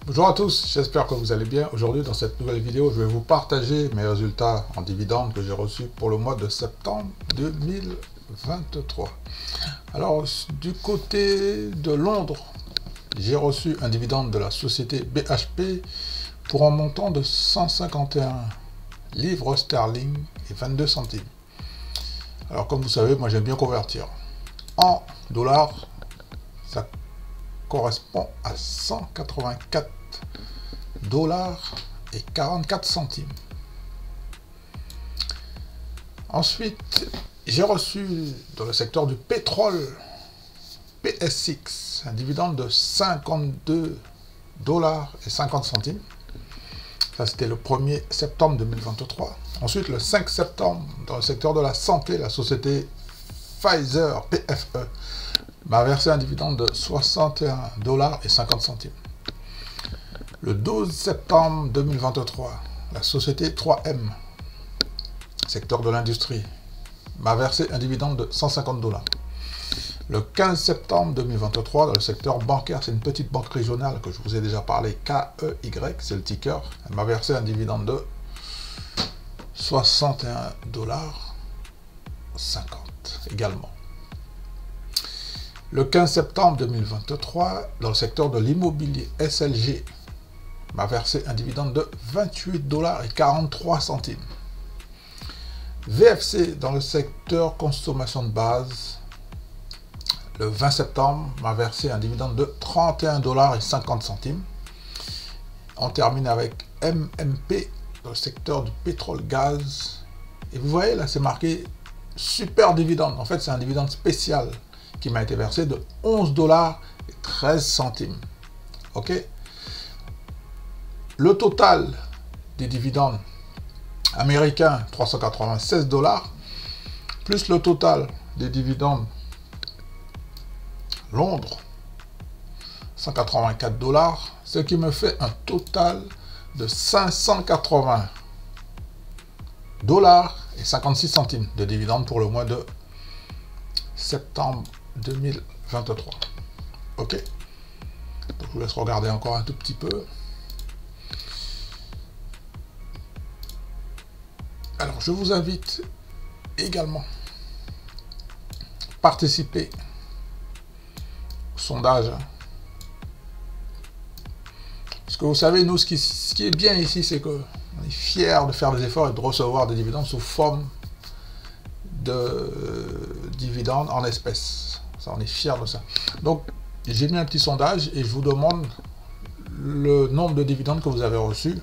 Bonjour à tous, j'espère que vous allez bien. Aujourd'hui, dans cette nouvelle vidéo, je vais vous partager mes résultats en dividendes que j'ai reçus pour le mois de septembre 2023. Alors, du côté de Londres, j'ai reçu un dividende de la société BHP pour un montant de 151 livres sterling et 22 centimes. Alors, comme vous savez, moi j'aime bien convertir. En dollars, ça correspond à 184 dollars et 44 centimes. Ensuite, j'ai reçu dans le secteur du pétrole PSX un dividende de 52 dollars et 50 centimes. Ça, c'était le 1er septembre 2023. Ensuite, le 5 septembre, dans le secteur de la santé, la société Pfizer PFE m'a versé un dividende de 61 dollars et 50 centimes. Le 12 septembre 2023, la société 3M, secteur de l'industrie, m'a versé un dividende de 150 dollars. Le 15 septembre 2023, dans le secteur bancaire, c'est une petite banque régionale que je vous ai déjà parlé, KEY, c'est le ticker, elle m'a versé un dividende de 61 dollars 50 également. Le 15 septembre 2023, dans le secteur de l'immobilier, SLG m'a versé un dividende de 28 dollars et 43 centimes. VFC, dans le secteur consommation de base, le 20 septembre, m'a versé un dividende de 31 dollars et 50 centimes. On termine avec MMP, dans le secteur du pétrole-gaz. Et vous voyez, là, c'est marqué super dividende. En fait, c'est un dividende spécial qui m'a été versé de 11 dollars et 13 centimes. OK? Le total des dividendes américains, 396 dollars, plus le total des dividendes Londres, 184 dollars, ce qui me fait un total de 580 dollars et 56 centimes de dividendes pour le mois de septembre 2023. OK? Donc, je vous laisse regarder encore un tout petit peu. Alors, je vous invite également à participer au sondage. Parce que vous savez, nous, ce qui est bien ici, c'est qu'on est fiers de faire des efforts et de recevoir des dividendes sous forme de dividendes en espèces. Ça, on est fiers de ça. Donc, j'ai mis un petit sondage et je vous demande le nombre de dividendes que vous avez reçus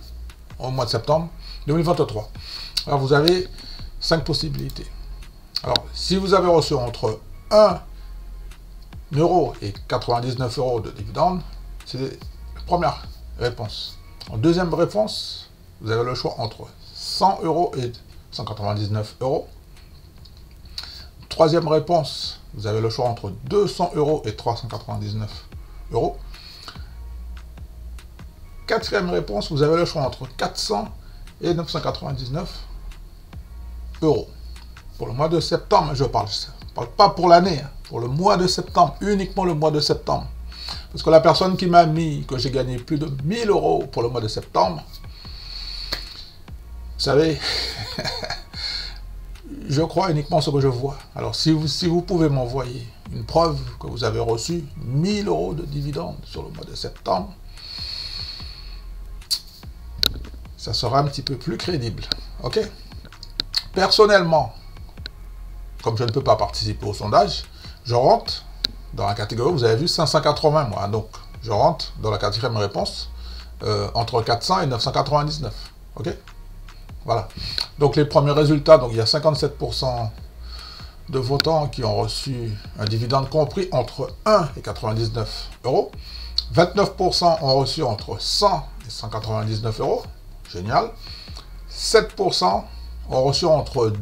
au mois de septembre 2023. Alors, vous avez 5 possibilités. Alors, si vous avez reçu entre 1 euro et 99 euros de dividendes, c'est la première réponse. En deuxième réponse, vous avez le choix entre 100 euros et 199 euros. Troisième réponse, vous avez le choix entre 200 euros et 399 euros. Quatrième réponse, vous avez le choix entre 400 et 999 euros. Pour le mois de septembre, je parle pas pour l'année, hein, pour le mois de septembre, uniquement le mois de septembre. Parce que la personne qui m'a mis que j'ai gagné plus de 1000 euros pour le mois de septembre, vous savez, je crois uniquement ce que je vois. Alors, si vous pouvez m'envoyer une preuve que vous avez reçu 1000 euros de dividendes sur le mois de septembre, ça sera un petit peu plus crédible. OK? Personnellement, comme je ne peux pas participer au sondage, je rentre dans la catégorie, vous avez vu, 580 moi. Donc, je rentre dans la quatrième réponse, entre 400 et 999. OK? Voilà. Donc, les premiers résultats, donc il y a 57% de votants qui ont reçu un dividende compris entre 1 et 99 euros. 29% ont reçu entre 100 et 199 euros. Génial. 7% ont reçu entre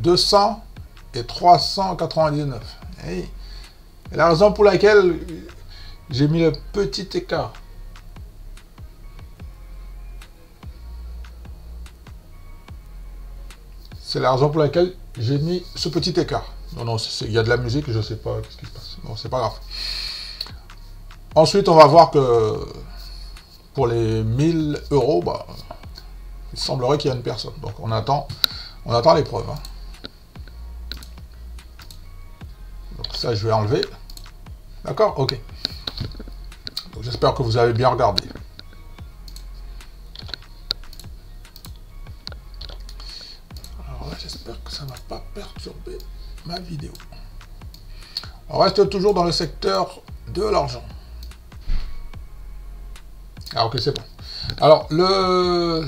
200 et 399. Et la raison pour laquelle j'ai mis le petit écart, c'est la raison pour laquelle j'ai mis ce petit écart. Non, il y a de la musique, je ne sais pas ce qui se passe. Bon, c'est pas grave. Ensuite, on va voir que pour les 1000 euros, bah, il semblerait qu'il y a une personne. Donc on attend l'épreuve. Hein. Donc ça, je vais enlever. D'accord? Ok. Donc j'espère que vous avez bien regardé. Alors là, j'espère que ça ne va pas perturber ma vidéo. On reste toujours dans le secteur de l'argent. Ah ok, c'est bon. Alors, le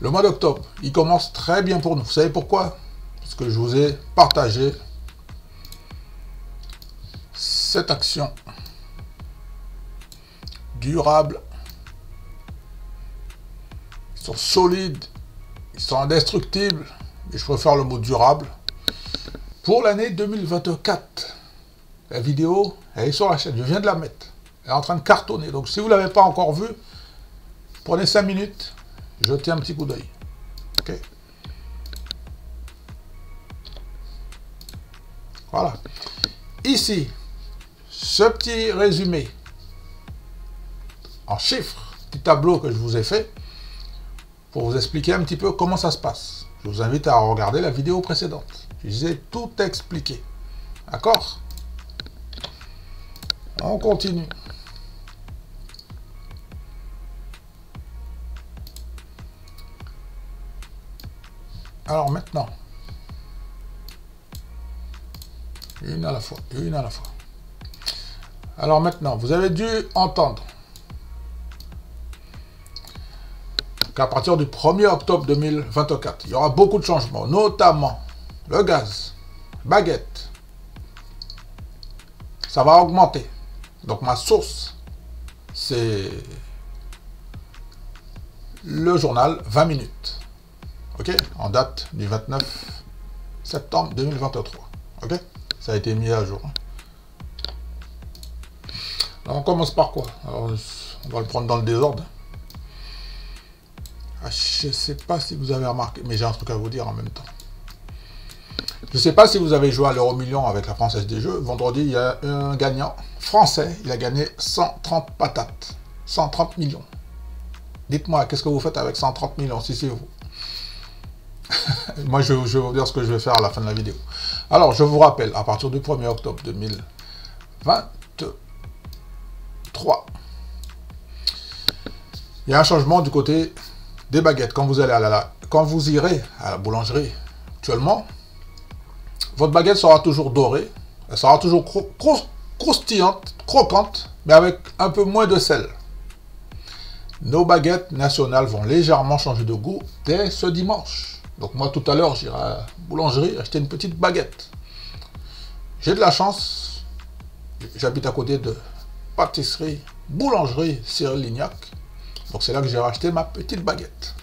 mois d'octobre, il commence très bien pour nous. Vous savez pourquoi? Parce que je vous ai partagé cette action durable. Ils sont solides, ils sont indestructibles, et je préfère le mot durable. Pour l'année 2024, la vidéo, elle est sur la chaîne, je viens de la mettre. Elle est en train de cartonner. Donc si vous ne l'avez pas encore vue, prenez 5 minutes, jetez un petit coup d'œil. Ok. Voilà. Ici, ce petit résumé en chiffres, petit tableau que je vous ai fait, pour vous expliquer un petit peu comment ça se passe. Je vous invite à regarder la vidéo précédente. Je vous ai tout expliqué. D'accord? On continue. Alors maintenant, une à la fois, une à la fois. Alors maintenant, vous avez dû entendre qu'à partir du 1er octobre 2024, il y aura beaucoup de changements, notamment le gaz, baguette, ça va augmenter. Donc ma source, c'est le journal 20 minutes. Ok? En date du 29 septembre 2023. Ok? Ça a été mis à jour. Alors on commence par quoi? Alors, on va le prendre dans le désordre. Ah, je ne sais pas si vous avez remarqué, mais j'ai un truc à vous dire en même temps. Je ne sais pas si vous avez joué à l'Euro-Million avec la Française des Jeux. Vendredi, il y a un gagnant français. Il a gagné 130 patates. 130 millions. Dites-moi, qu'est-ce que vous faites avec 130 millions si c'est vous? Moi, je vais vous dire ce que je vais faire à la fin de la vidéo. Alors, je vous rappelle, à partir du 1er octobre 2023, il y a un changement du côté des baguettes. Quand vous irez à la boulangerie actuellement, votre baguette sera toujours dorée, elle sera toujours croustillante, croquante, mais avec un peu moins de sel. Nos baguettes nationales vont légèrement changer de goût dès ce dimanche. Donc moi, tout à l'heure, j'irai à la boulangerie acheter une petite baguette. J'ai de la chance, j'habite à côté de pâtisserie, boulangerie Cyril Lignac. Donc c'est là que j'ai racheté ma petite baguette.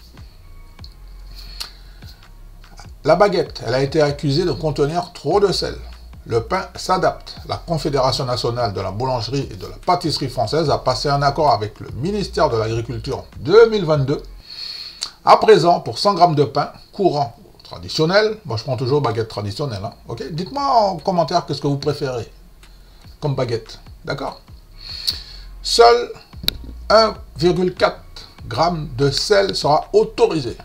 La baguette, elle a été accusée de contenir trop de sel. Le pain s'adapte. La Confédération nationale de la boulangerie et de la pâtisserie française a passé un accord avec le ministère de l'Agriculture en 2022. À présent, pour 100 g de pain courant traditionnel, moi je prends toujours baguette traditionnelle, hein, ok? Dites-moi en commentaire qu'est-ce que vous préférez comme baguette, d'accord? Seul 1,4 g de sel sera autorisé.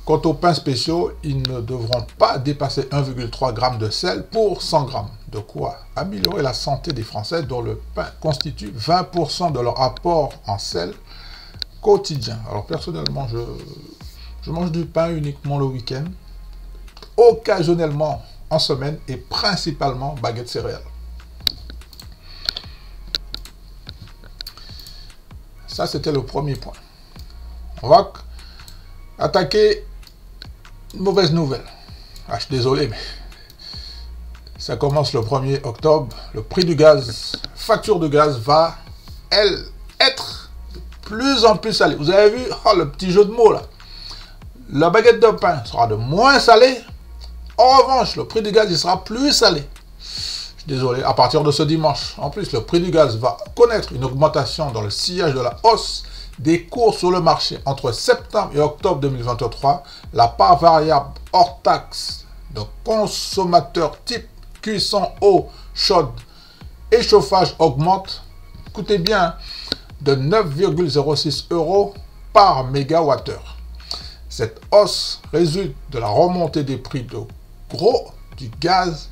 Quant aux pains spéciaux, ils ne devront pas dépasser 1,3 g de sel pour 100 g. De quoi améliorer la santé des Français dont le pain constitue 20% de leur apport en sel quotidien. Alors personnellement, je mange du pain uniquement le week-end, occasionnellement en semaine et principalement baguette céréales. Ça, c'était le premier point. On va attaquer une mauvaise nouvelle. Ah, je suis désolé, mais ça commence le 1er octobre. Le prix du gaz, facture de gaz va, elle, être de plus en plus salée. Vous avez vu le petit jeu de mots là. La baguette de pain sera de moins salée. En revanche, le prix du gaz, il sera plus salé. Je suis désolé, à partir de ce dimanche. En plus, le prix du gaz va connaître une augmentation dans le sillage de la hausse des cours sur le marché. Entre septembre et octobre 2023, la part variable hors taxe de consommateurs type cuisson eau chaude et chauffage augmente, écoutez bien, de 9,06 € par mégawattheure. Cette hausse résulte de la remontée des prix de gros du gaz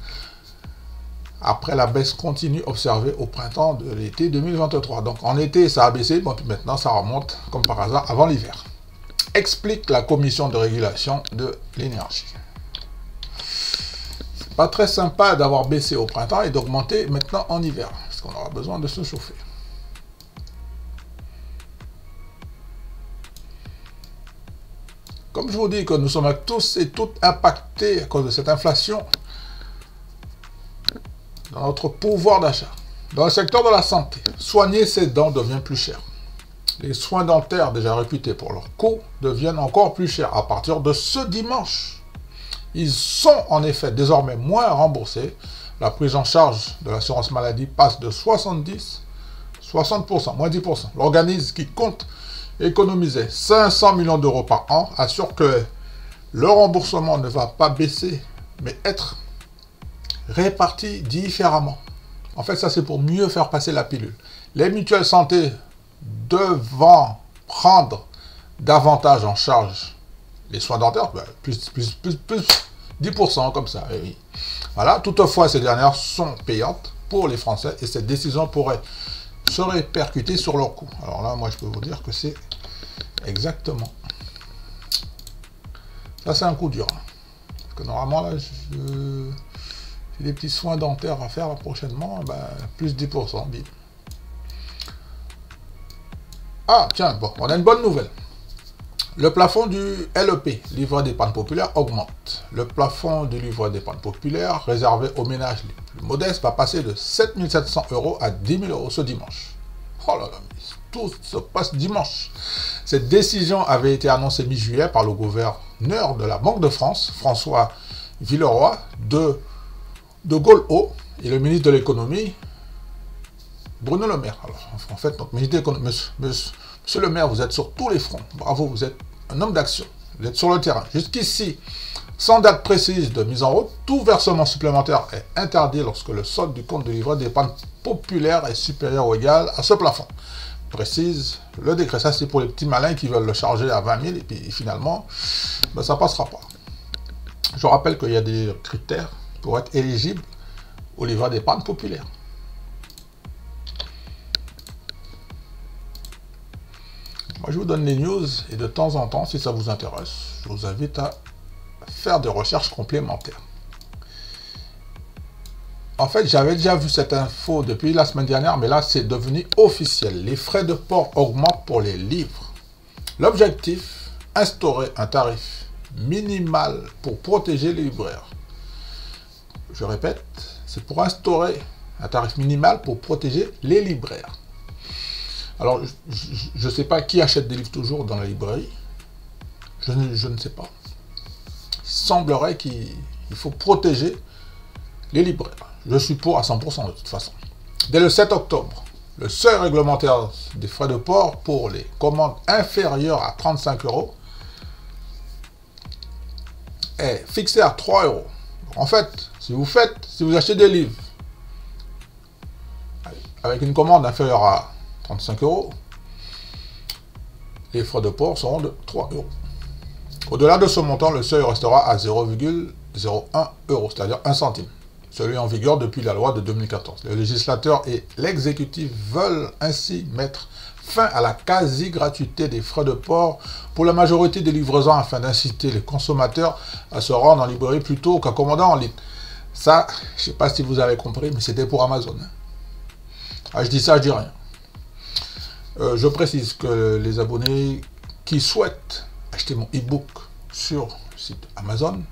après la baisse continue observée au printemps de l'été 2023. Donc en été, ça a baissé, bon, puis maintenant ça remonte comme par hasard avant l'hiver. Explique la commission de régulation de l'énergie. C'est pas très sympa d'avoir baissé au printemps et d'augmenter maintenant en hiver, parce qu'on aura besoin de se chauffer. Comme je vous dis que nous sommes tous et toutes impactés à cause de cette inflation dans notre pouvoir d'achat. Dans le secteur de la santé, soigner ses dents devient plus cher. Les soins dentaires déjà réputés pour leur coût deviennent encore plus chers à partir de ce dimanche. Ils sont en effet désormais moins remboursés. La prise en charge de l'assurance maladie passe de 70 à 60%, moins 10%. L'organisme qui compte économiser 500 millions d'euros par an assure que le remboursement ne va pas baisser, mais être réparti différemment. En fait, ça c'est pour mieux faire passer la pilule. Les mutuelles santé devant prendre davantage en charge les soins dentaires, ben, plus 10% comme ça. Oui. Voilà. Toutefois, ces dernières sont payantes pour les Français et cette décision pourrait se répercuter sur leur coût. Alors là, moi, je peux vous dire que c'est exactement. Ça, c'est un coup dur. Parce que normalement, là, j'ai des petits soins dentaires à faire là, prochainement, ben, plus 10%. Bim. Ah, tiens, bon, on a une bonne nouvelle. Le plafond du LEP, livret d'épargne populaire, augmente. Le plafond du livret d'épargne populaire, réservé aux ménages les plus modestes, va passer de 7 700 € à 10 000 € ce dimanche. Oh là là, tout se passe dimanche. Cette décision avait été annoncée mi-juillet par le gouverneur de la Banque de France, François Villeroy, de Gaulle-Haut, et le ministre de l'économie, Bruno Le Maire. Alors, en fait, donc, monsieur le maire, vous êtes sur tous les fronts. Bravo, vous êtes un homme d'action. Vous êtes sur le terrain. Jusqu'ici, sans date précise de mise en route, tout versement supplémentaire est interdit lorsque le solde du compte de livret d'épargne populaire est supérieur ou égal à ce plafond. Précise le décret. Ça, c'est pour les petits malins qui veulent le charger à 20 000 et puis finalement, ben, ça ne passera pas. Je rappelle qu'il y a des critères pour être éligible au livret d'épargne populaire. Moi, je vous donne les news et de temps en temps, si ça vous intéresse, je vous invite à faire des recherches complémentaires. En fait, j'avais déjà vu cette info depuis la semaine dernière, mais là, c'est devenu officiel. Les frais de port augmentent pour les livres. L'objectif, instaurer un tarif minimal pour protéger les libraires. Je répète, c'est pour instaurer un tarif minimal pour protéger les libraires. Alors, je ne sais pas qui achète des livres toujours dans la librairie. Je ne sais pas. Il semblerait qu'il faut protéger les libraires. Je suis pour à 100% de toute façon. Dès le 7 octobre, le seuil réglementaire des frais de port pour les commandes inférieures à 35 € est fixé à 3 €. En fait, si vous achetez des livres avec une commande inférieure à 35 €, les frais de port seront de 3 €. Au-delà de ce montant, le seuil restera à 0,01 €, c'est-à-dire 1 centime, celui en vigueur depuis la loi de 2014. Le législateur et l'exécutif veulent ainsi mettre fin à la quasi-gratuité des frais de port pour la majorité des livraisons afin d'inciter les consommateurs à se rendre en librairie plutôt qu'à commander en ligne. Ça, je ne sais pas si vous avez compris, mais c'était pour Amazon. Ah, je dis ça, je dis rien. Je précise que les abonnés qui souhaitent acheter mon e-book sur le site Amazon,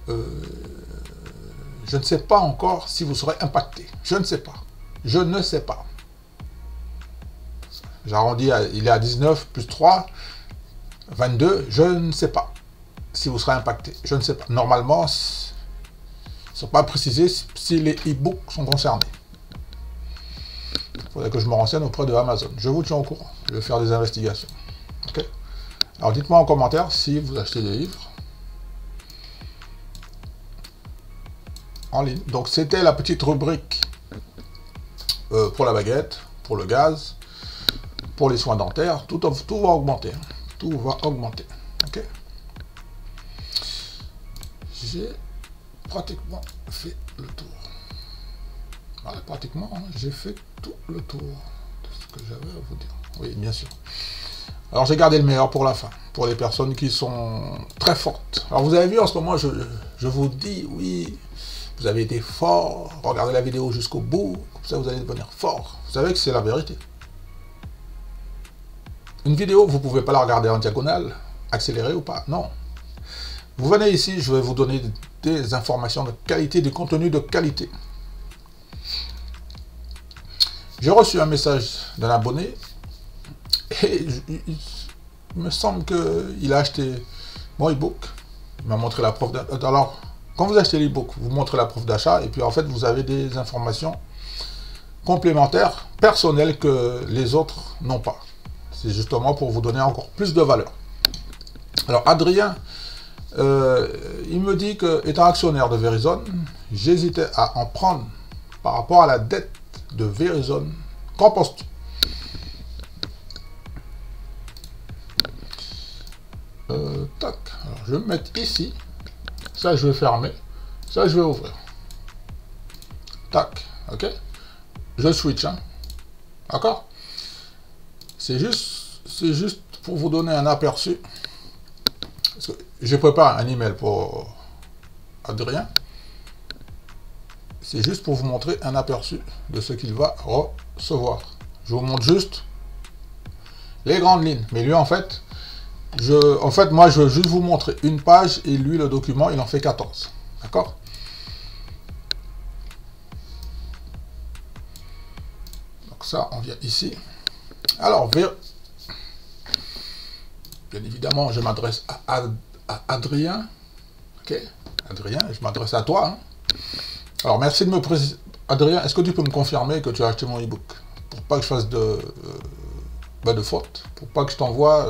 je ne sais pas encore si vous serez impacté. Je ne sais pas. Je ne sais pas. J'arrondis, il est à 19 plus 3, 22. Je ne sais pas si vous serez impacté. Je ne sais pas. Normalement, ils ne sont pas précisés si les e-books sont concernés. Il faudrait que je me renseigne auprès de Amazon. Je vous tiens au courant. Je vais faire des investigations. Ok. Alors dites-moi en commentaire si vous achetez des livres en ligne. Donc c'était la petite rubrique pour la baguette, pour le gaz, pour les soins dentaires, tout va augmenter. Hein. Tout va augmenter. Ok. J'ai pratiquement fait le tour. Voilà, pratiquement, hein, j'ai fait tout le tour de ce que j'avais à vous dire. Oui, bien sûr. Alors j'ai gardé le meilleur pour la fin, pour les personnes qui sont très fortes. Alors vous avez vu en ce moment, je vous dis, oui, vous avez été fort, regardez la vidéo jusqu'au bout, comme ça vous allez devenir fort. Vous savez que c'est la vérité. Une vidéo, vous ne pouvez pas la regarder en diagonale, accélérée ou pas, non. Vous venez ici, je vais vous donner des informations de qualité, du contenu de qualité. J'ai reçu un message d'un abonné et il me semble qu'il a acheté mon e-book. Il m'a montré la preuve d'achat. Alors, quand vous achetez l'e-book, vous montrez la preuve d'achat et puis en fait, vous avez des informations complémentaires, personnelles que les autres n'ont pas. C'est justement pour vous donner encore plus de valeur. Alors, Adrien, il me dit que, étant actionnaire de Verizon, j'hésitais à en prendre par rapport à la dette de Verizon. Qu'en penses-tu? Tac. Alors, je vais me mettre ici. Ça, je vais fermer. Ça, je vais ouvrir. Tac. Ok. Je switch. Hein. D'accord. C'est juste pour vous donner un aperçu. Parce que je prépare un email pour Adrien. C'est juste pour vous montrer un aperçu de ce qu'il va recevoir. Je vous montre juste les grandes lignes. Mais lui, en fait, moi, je veux juste vous montrer une page et lui, le document, il en fait 14. D'accord? Donc ça, on vient ici. Alors, bien évidemment, je m'adresse à Adrien. Ok? Adrien, je m'adresse à toi. Hein. Alors, merci de me préciser. Adrien, est-ce que tu peux me confirmer que tu as acheté mon e-book? Pour pas que je fasse de faute. Pour pas que je t'envoie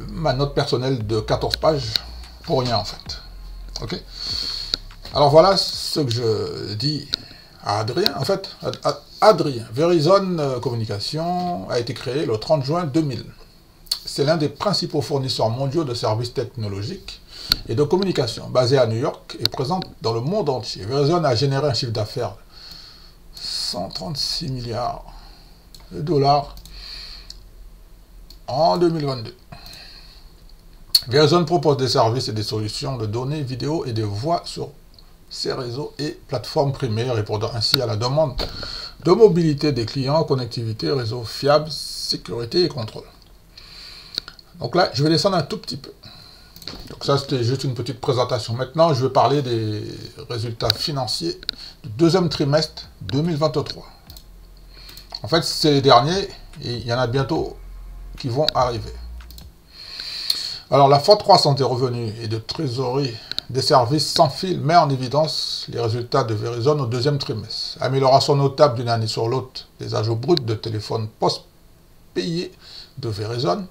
ma note personnelle de 14 pages pour rien, en fait. Ok? Alors, voilà ce que je dis à Adrien. En fait, Adrien, Verizon Communication a été créé le 30 juin 2000. C'est l'un des principaux fournisseurs mondiaux de services technologiques et de communication, basé à New York et présent dans le monde entier. Verizon a généré un chiffre d'affaires de 136 milliards de dollars en 2022. Verizon propose des services et des solutions de données, vidéo et de voix sur ses réseaux et plateformes primaires, répondant ainsi à la demande de mobilité des clients, connectivité, réseau fiable, sécurité et contrôle. Donc là, je vais descendre un tout petit peu. Donc ça, c'était juste une petite présentation. Maintenant, je vais parler des résultats financiers du deuxième trimestre 2023. En fait, c'est les derniers et il y en a bientôt qui vont arriver. Alors, la forte croissance des revenus et de trésorerie des services sans fil met en évidence les résultats de Verizon au deuxième trimestre. Amélioration notable d'une année sur l'autre des ajouts bruts de téléphones post-payés de Verizon.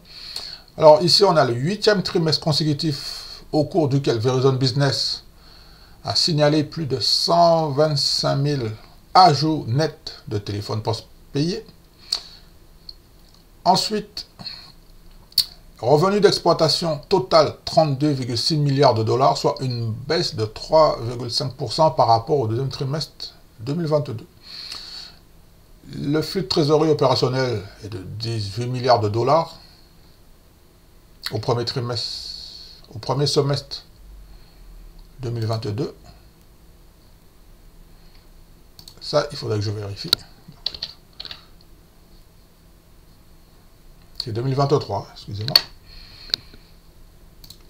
Alors ici, on a le 8e trimestre consécutif au cours duquel Verizon Business a signalé plus de 125 000 ajouts nets de téléphones post-payés. Ensuite, revenu d'exploitation total 32,6 milliards de dollars, soit une baisse de 3,5% par rapport au deuxième trimestre 2022. Le flux de trésorerie opérationnel est de 18 milliards de dollars au premier semestre 2022. Ça, il faudrait que je vérifie. C'est 2023, excusez-moi.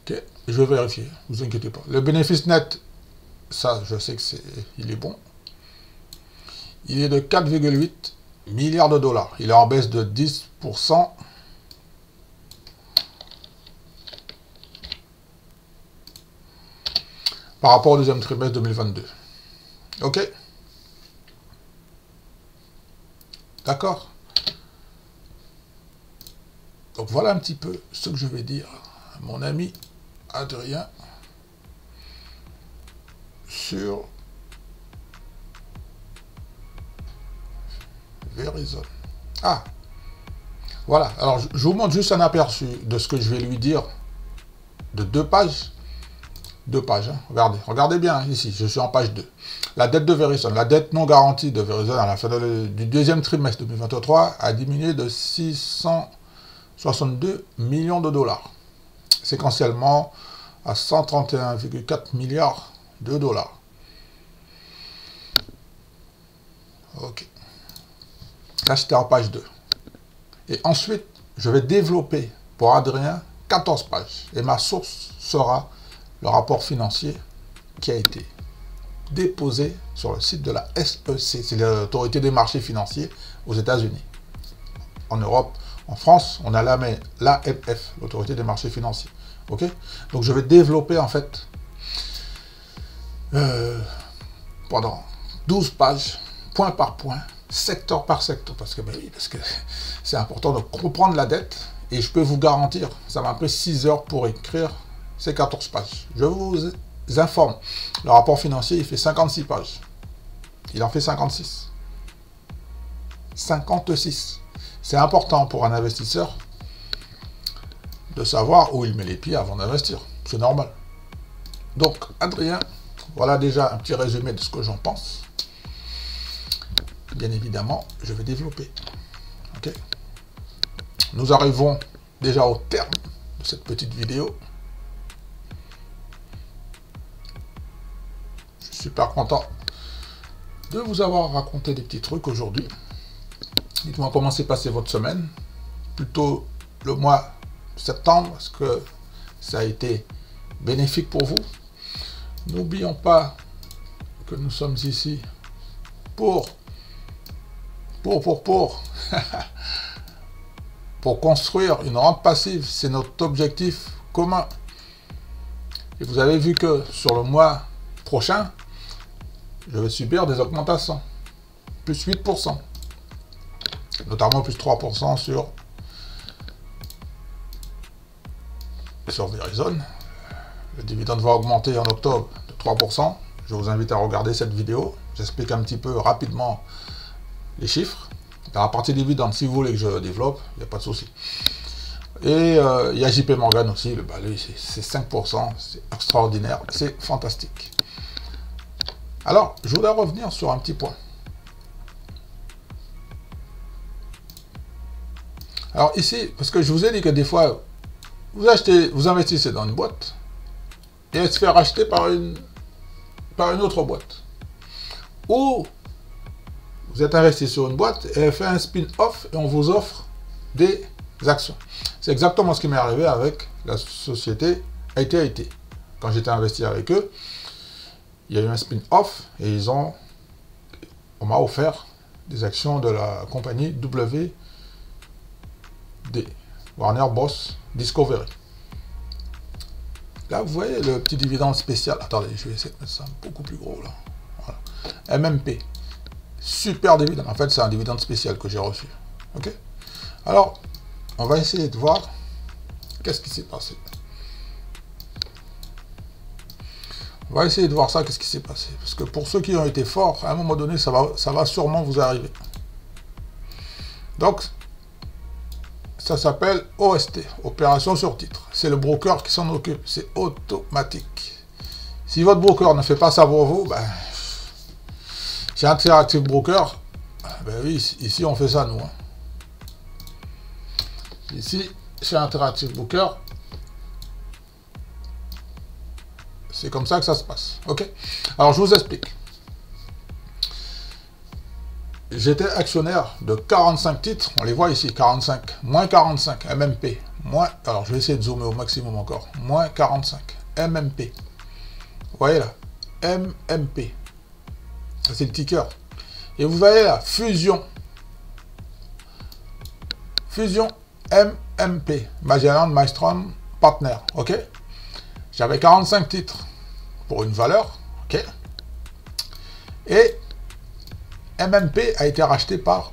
Ok, je vais vérifier, ne vous inquiétez pas. Le bénéfice net, ça, je sais que il est bon. Il est de 4,8 milliards de dollars. Il est en baisse de 10% par rapport au deuxième trimestre 2022. Ok? D'accord? Donc voilà un petit peu ce que je vais dire à mon ami Adrien sur Verizon. Ah, voilà. Alors, je vous montre juste un aperçu de ce que je vais lui dire de 2 pages. 2 pages, hein. Regardez bien ici, je suis en page 2. La dette de Verizon, la dette non garantie de Verizon à la fin du deuxième trimestre 2023 a diminué de 662 millions de dollars, séquentiellement à 131,4 milliards de dollars. Ok. Là, j'étais en page 2. Et ensuite, je vais développer pour Adrien 14 pages. Et ma source sera le rapport financier qui a été déposé sur le site de la SEC, c'est l'autorité des marchés financiers aux États-Unis. En Europe, en France, on a l'AMF, l'autorité des marchés financiers. Ok? Donc je vais développer en fait pendant 12 pages, point par point, secteur par secteur, parce que c'est important de comprendre la dette, et je peux vous garantir, ça m'a pris 6 heures pour écrire ces 14 pages. Je vous informe, le rapport financier, il fait 56 pages. Il en fait 56. 56. C'est important pour un investisseur de savoir où il met les pieds avant d'investir. C'est normal. Donc, Adrien, voilà déjà un petit résumé de ce que j'en pense. Bien évidemment, je vais développer. Ok. Nous arrivons déjà au terme de cette petite vidéo. Je suis super content de vous avoir raconté des petits trucs aujourd'hui. Dites-moi comment s'est passée votre semaine. Plutôt le mois de septembre, est-ce que ça a été bénéfique pour vous? N'oublions pas que nous sommes ici pour construire une rente passive. C'est notre objectif commun. Et vous avez vu que sur le mois prochain, je vais subir des augmentations. Plus 8%. Notamment plus 3% sur Verizon. Le dividende va augmenter en octobre de 3%. Je vous invite à regarder cette vidéo. J'explique un petit peu rapidement les chiffres. Dans la partie dividende, si vous voulez que je développe, il n'y a pas de souci. Et il y a JP Morgan aussi, lui c'est 5%, c'est extraordinaire, c'est fantastique. Alors, je voudrais revenir sur un petit point. Alors ici, parce que je vous ai dit que des fois, vous investissez dans une boîte, et elle se fait racheter par une autre boîte. Ou vous êtes investi sur une boîte, et elle fait un spin-off, et on vous offre des actions. C'est exactement ce qui m'est arrivé avec la société AT&T. Quand j'étais investi avec eux, il y a eu un spin-off, et on m'a offert des actions de la compagnie WD, Warner Bros. Discovery. Là, vous voyez le petit dividende spécial. Attendez, je vais essayer de mettre ça beaucoup plus gros là. Voilà. MMP. Super dividende. En fait, c'est un dividende spécial que j'ai reçu. Ok. Alors, on va essayer de voir qu'est-ce qui s'est passé. On va essayer de voir ça, qu'est-ce qui s'est passé. Parce que pour ceux qui ont été forts, à un moment donné, ça va sûrement vous arriver. Donc, ça s'appelle OST, Opération sur titre. C'est le broker qui s'en occupe. C'est automatique. Si votre broker ne fait pas ça pour vous, chez Interactive Broker, oui, ici on fait ça nous. Hein. Ici, chez Interactive Broker, c'est comme ça que ça se passe. Ok. Alors je vous explique. J'étais actionnaire de 45 titres, on les voit ici, 45, moins 45, MMP, moins, alors je vais essayer de zoomer au maximum encore, moins 45, MMP. Vous voyez là, MMP. Ça c'est le ticker. Et vous voyez là, fusion MMP, Magellan Maelstrom Partner, ok. J'avais 45 titres pour une valeur, ok. Et MMP a été racheté par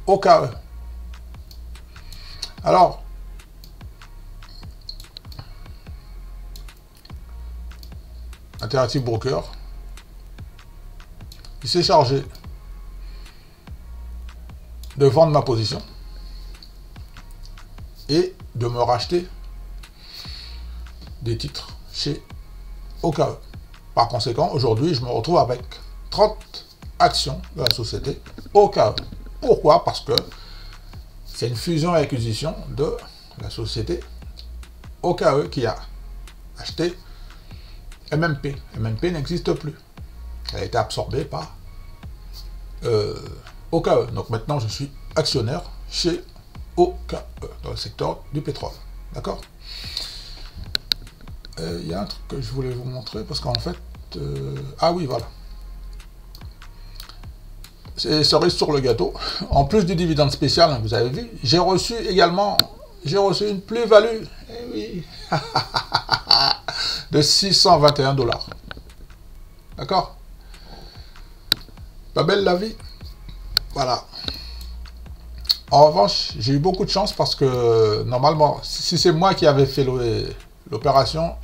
OKE. Alors, Interactive Broker, il s'est chargé de vendre ma position et de me racheter des titres chez OKE. Par conséquent, aujourd'hui, je me retrouve avec 30 actions de la société OKE. Pourquoi? Parce que c'est une fusion et acquisition de la société OKE qui a acheté MMP. MMP n'existe plus. Elle a été absorbée par OKE. Donc maintenant, je suis actionnaire chez OKE, dans le secteur du pétrole. D'accord? Il y a un truc que je voulais vous montrer, parce qu'en fait... ah oui, voilà. C'est cerise sur le gâteau. En plus du dividende spécial, vous avez vu, j'ai reçu également... J'ai reçu une plus-value, eh oui, de 621 $. D'accord? Pas belle la vie? Voilà. En revanche, j'ai eu beaucoup de chance parce que, normalement, si c'est moi qui avais fait l'opération,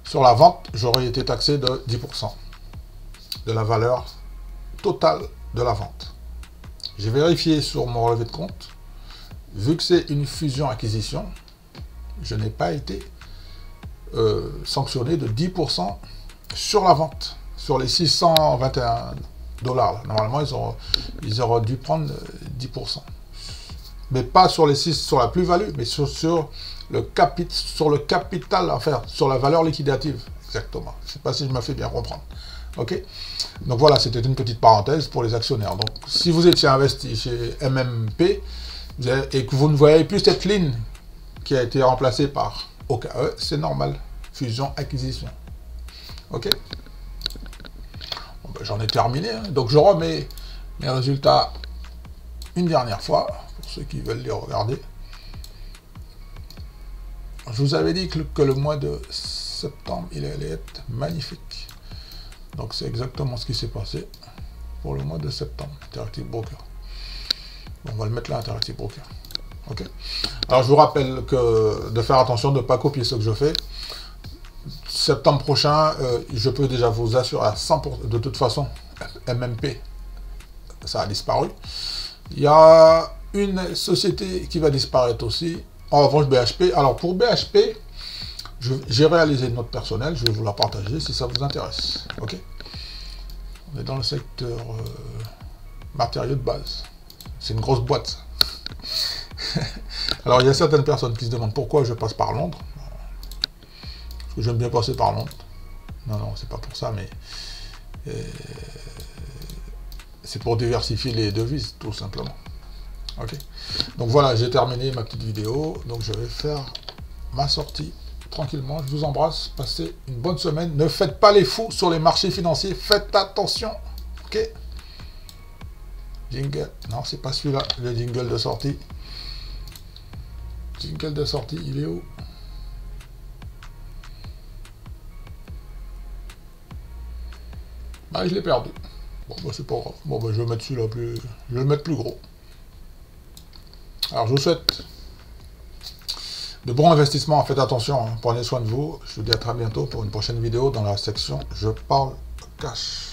sur la vente, j'aurais été taxé de 10% de la valeur totale de la vente. J'ai vérifié sur mon relevé de compte. Vu que c'est une fusion-acquisition, je n'ai pas été sanctionné de 10% sur la vente, sur les 621 $. Normalement, ils auraient dû prendre 10%. Mais pas sur les 6, sur la plus-value, mais sur le capital, enfin, sur la valeur liquidative. Exactement. Je ne sais pas si je me fais bien comprendre. Ok? Donc voilà, c'était une petite parenthèse pour les actionnaires. Donc, si vous étiez investi chez MMP, et que vous ne voyez plus cette ligne qui a été remplacée par OKE, c'est normal. Fusion-acquisition. Ok? Bon, ben, j'en ai terminé. Hein. Donc je remets mes résultats une dernière fois, pour ceux qui veulent les regarder. Je vous avais dit que le mois de septembre, il allait être magnifique. Donc c'est exactement ce qui s'est passé pour le mois de septembre. Interactive Broker. On va le mettre là, Interactive Broker. Ok. Alors je vous rappelle de faire attention de ne pas copier ce que je fais. Septembre prochain, je peux déjà vous assurer à 100%, de toute façon, MMP, ça a disparu. Il y a une société qui va disparaître aussi. En revanche, BHP. Alors pour BHP, j'ai réalisé une note personnelle, je vais vous la partager si ça vous intéresse. Ok. On est dans le secteur matériaux de base. C'est une grosse boîte. Alors, il y a certaines personnes qui se demandent pourquoi je passe par Londres. Parce que j'aime bien passer par Londres. Non, non, c'est pas pour ça, mais... c'est pour diversifier les devises, tout simplement. Ok. Donc voilà, j'ai terminé ma petite vidéo. Donc, je vais faire ma sortie tranquillement. Je vous embrasse. Passez une bonne semaine. Ne faites pas les fous sur les marchés financiers. Faites attention. Ok. Jingle, non, c'est pas celui-là, le jingle de sortie. Jingle de sortie, il est où? Ah, je l'ai perdu. Bon, bah, c'est pas grave. Bon, bah, je vais mettre celui-là plus... Je vais le mettre plus gros. Alors, je vous souhaite de bons investissements. Faites attention, hein. Prenez soin de vous. Je vous dis à très bientôt pour une prochaine vidéo dans la section « Je parle cash ».